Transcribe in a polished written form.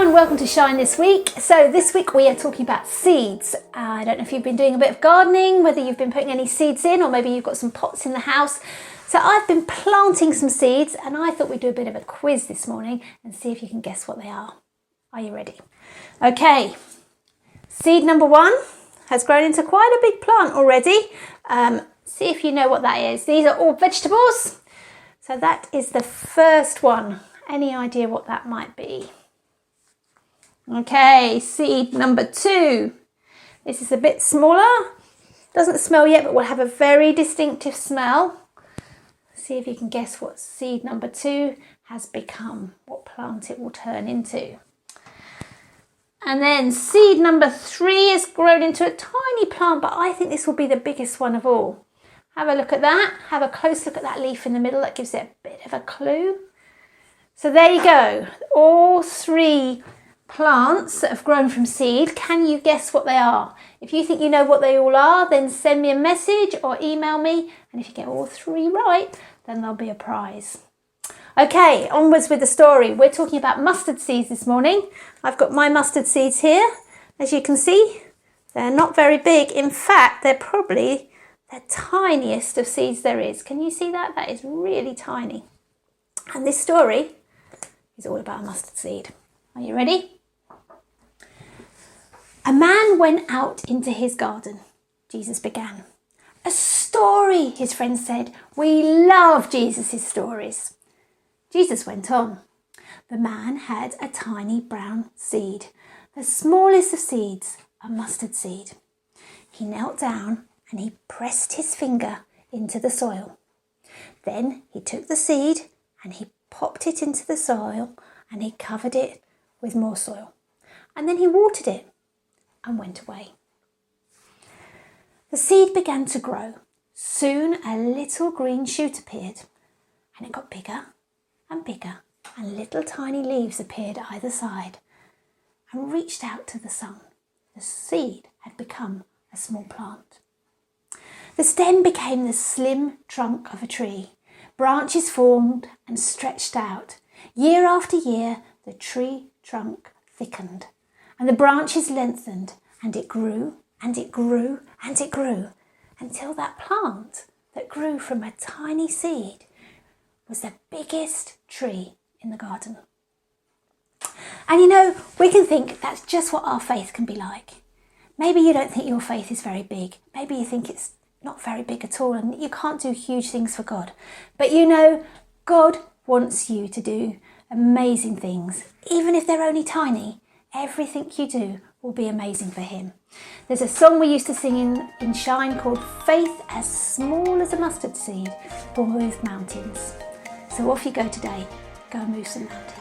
Hello and welcome to Shine this week. So this week we are talking about seeds. I don't know if you've been doing a bit of gardening, whether you've been putting any seeds in, or maybe you've got some pots in the house. So I've been planting some seeds and I thought we'd do a bit of a quiz this morning and see if you can guess what they are. Are you ready? Okay, seed number 1 has grown into quite a big plant already. See if you know what that is. These are all vegetables. So that is the first one. Any idea what that might be? Okay, seed number 2. This is a bit smaller. Doesn't smell yet, but will have a very distinctive smell. See if you can guess what seed number 2 has become, what plant it will turn into. And then seed number 3 has grown into a tiny plant, but I think this will be the biggest one of all. Have a look at that. Have a close look at that leaf in the middle. That gives it a bit of a clue. So there you go. All 3 plants that have grown from seed. Can you guess what they are? If you think you know what they all are, then send me a message or email me. And if you get all 3 right, then there'll be a prize. Okay, onwards with the story. We're talking about mustard seeds this morning. I've got my mustard seeds here. As you can see, they're not very big. In fact, they're probably the tiniest of seeds there is. Can you see that? That is really tiny. And this story is all about a mustard seed. Are you ready? A man went out into his garden. Jesus began. A story, his friends said. We love Jesus' stories. Jesus went on. The man had a tiny brown seed, the smallest of seeds, a mustard seed. He knelt down and he pressed his finger into the soil. Then he took the seed and he popped it into the soil and he covered it with more soil. And then he watered it and went away. The seed began to grow. Soon a little green shoot appeared, and it got bigger and bigger, and little tiny leaves appeared either side and reached out to the sun. The seed had become a small plant. The stem became the slim trunk of a tree. Branches formed and stretched out. Year after year, the tree trunk thickened, and the branches lengthened, and it grew, and it grew, and it grew, until that plant that grew from a tiny seed was the biggest tree in the garden. And you know, we can think that's just what our faith can be like. Maybe you don't think your faith is very big. Maybe you think it's not very big at all and you can't do huge things for God. But you know, God wants you to do amazing things. Even if they're only tiny, everything you do will be amazing for him. There's a song we used to sing in Shine called Faith as Small as a Mustard Seed Will Move Mountains. So off you go today. Go and move some mountains.